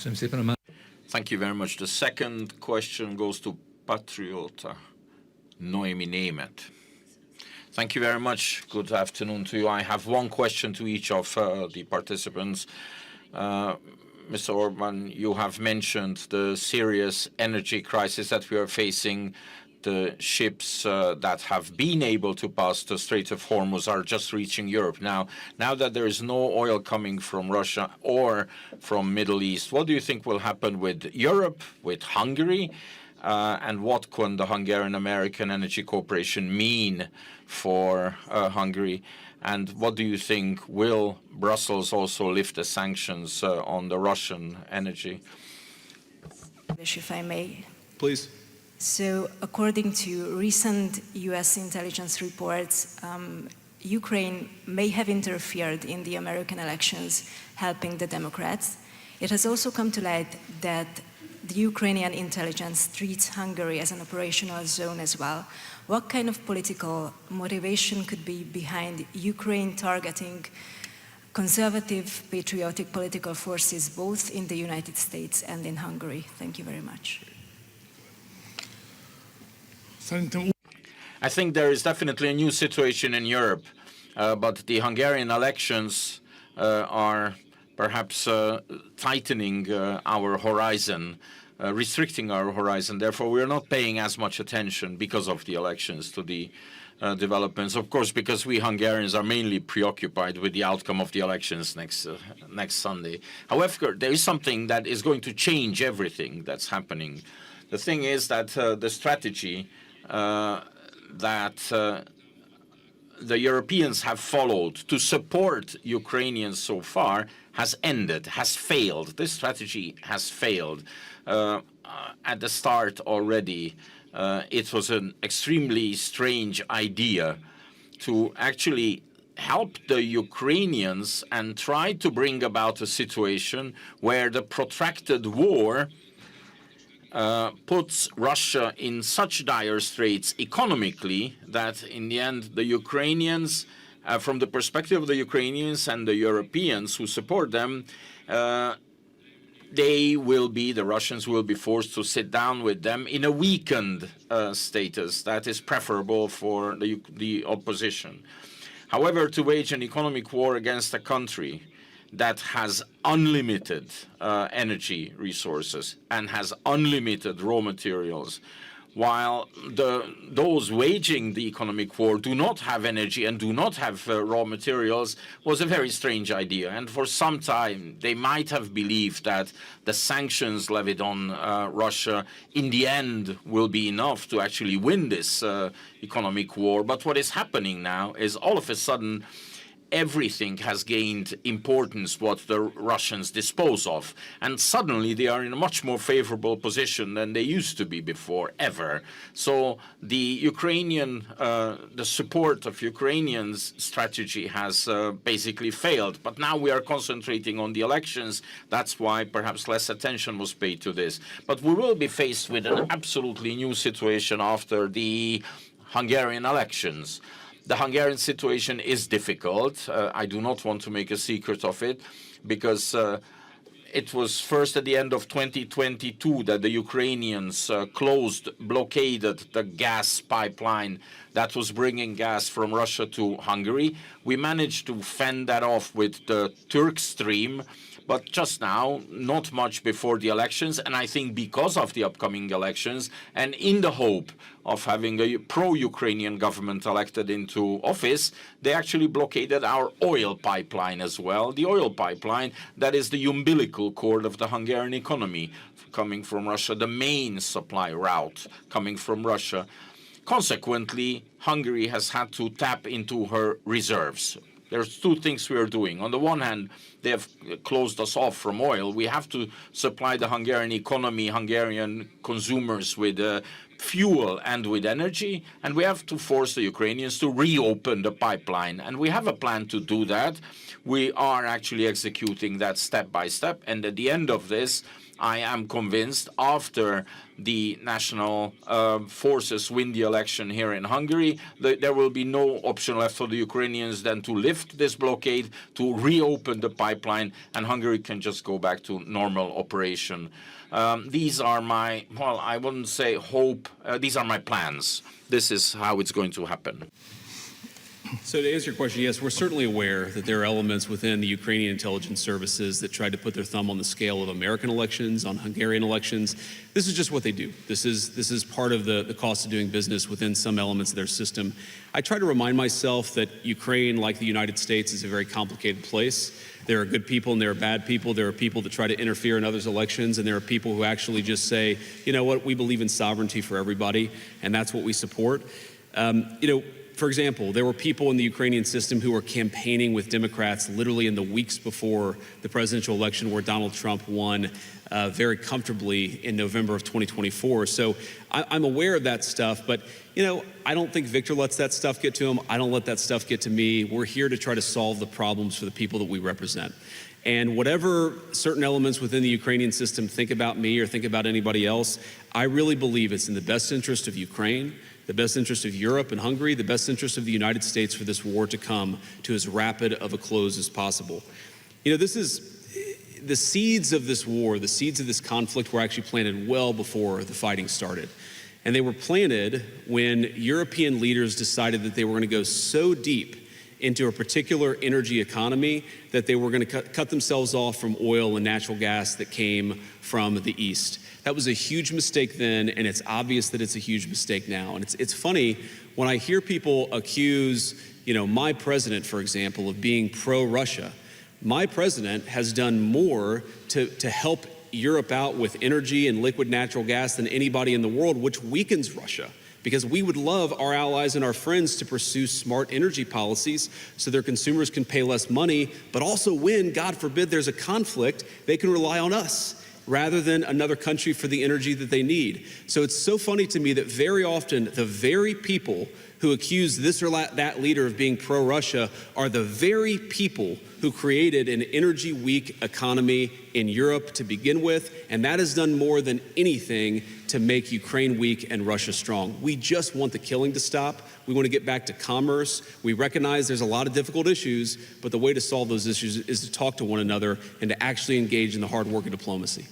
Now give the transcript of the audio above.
Thank you very much. The second question goes to Patriota Noemi Német. Thank you very much. Good afternoon to you. I have one question to each of the participants. Mr. Orban, you have mentioned the serious energy crisis that we are facing. The ships that have been able to pass the Strait of Hormuz are just reaching Europe now. Now that there is no oil coming from Russia or from Middle East, what do you think will happen with Europe, with Hungary? And what can the Hungarian-American Energy Cooperation mean for Hungary? And what do you think, will Brussels also lift the sanctions on the Russian energy? If I may. Please. So, according to recent US intelligence reports, Ukraine may have interfered in the American elections, helping the Democrats. It has also come to light that the Ukrainian intelligence treats Hungary as an operational zone as well. What kind of political motivation could be behind Ukraine targeting conservative, patriotic political forces both in the United States and in Hungary? Thank you very much. I think there is definitely a new situation in Europe, but the Hungarian elections are perhaps tightening our horizon, restricting our horizon. Therefore, we are not paying as much attention because of the elections to the developments. Of course, because we Hungarians are mainly preoccupied with the outcome of the elections next Sunday. However, there is something that is going to change everything that's happening. The thing is that the strategy that the Europeans have followed to support Ukrainians so far has ended, has failed. This strategy has failed. At the start already, it was an extremely strange idea to actually help the Ukrainians and try to bring about a situation where the protracted war puts Russia in such dire straits economically that in the end the Ukrainians, from the perspective of the Ukrainians and the Europeans who support them, the Russians will be forced to sit down with them in a weakened status that is preferable for the opposition. However, to wage an economic war against a country that has unlimited energy resources and has unlimited raw materials, while those waging the economic war do not have energy and do not have raw materials, was a very strange idea. And for some time, they might have believed that the sanctions levied on Russia in the end will be enough to actually win this economic war. But what is happening now is all of a sudden, everything has gained importance what the Russians dispose of. And suddenly they are in a much more favorable position than they used to be before, ever. So the the support of Ukrainians' strategy has basically failed. But now we are concentrating on the elections. That's why perhaps less attention was paid to this. But we will be faced with an absolutely new situation after the Hungarian elections. The Hungarian situation is difficult. I do not want to make a secret of it, because it was first at the end of 2022 that the Ukrainians blockaded the gas pipeline that was bringing gas from Russia to Hungary. We managed to fend that off with the Turk Stream, but just now, not much before the elections, and I think because of the upcoming elections, and in the hope of having a pro-Ukrainian government elected into office, they actually blockaded our oil pipeline as well, the oil pipeline that is the umbilical cord of the Hungarian economy coming from Russia, the main supply route coming from Russia. Consequently, Hungary has had to tap into her reserves. There's two things we are doing. On the one hand, they have closed us off from oil. We have to supply the Hungarian economy, Hungarian consumers with fuel and with energy, and we have to force the Ukrainians to reopen the pipeline. And we have a plan to do that. We are actually executing that step by step, and at the end of this, I am convinced after the national forces win the election here in Hungary, there will be no option left for the Ukrainians than to lift this blockade, to reopen the pipeline, and Hungary can just go back to normal operation. These are my, well, I wouldn't say hope, these are my plans. This is how it's going to happen. So to answer your question, yes, we're certainly aware that there are elements within the Ukrainian intelligence services that tried to put their thumb on the scale of American elections, on Hungarian elections. This is just what they do. This is part of the cost of doing business within some elements of their system. I try to remind myself that Ukraine, like the United States, is a very complicated place. There are good people and there are bad people. There are people that try to interfere in others' elections, and there are people who actually just say, you know what, we believe in sovereignty for everybody, and that's what we support. For example, there were people in the Ukrainian system who were campaigning with Democrats literally in the weeks before the presidential election where Donald Trump won very comfortably in November of 2024. So I'm aware of that stuff, but I don't think Viktor lets that stuff get to him. I don't let that stuff get to me. We're here to try to solve the problems for the people that we represent. And whatever certain elements within the Ukrainian system think about me or think about anybody else, I really believe it's in the best interest of Ukraine, the best interest of Europe and Hungary, the best interest of the United States for this war to come to as rapid of a close as possible. This is the seeds of this war, the seeds of this conflict were actually planted well before the fighting started. And they were planted when European leaders decided that they were going to go so deep into a particular energy economy that they were going to cut themselves off from oil and natural gas that came from the East. That was a huge mistake then, and it's obvious that it's a huge mistake now. And it's funny when I hear people accuse, my president, for example, of being pro-Russia. My president has done more to help Europe out with energy and liquid natural gas than anybody in the world, which weakens Russia. Because we would love our allies and our friends to pursue smart energy policies so their consumers can pay less money, but also when, God forbid, there's a conflict, they can rely on us rather than another country for the energy that they need. So it's so funny to me that very often the very people who accuse this or that leader of being pro-Russia are the very people who created an energy-weak economy in Europe to begin with, and that has done more than anything to make Ukraine weak and Russia strong. We just want the killing to stop. We want to get back to commerce. We recognize there's a lot of difficult issues, but the way to solve those issues is to talk to one another and to actually engage in the hard work of diplomacy.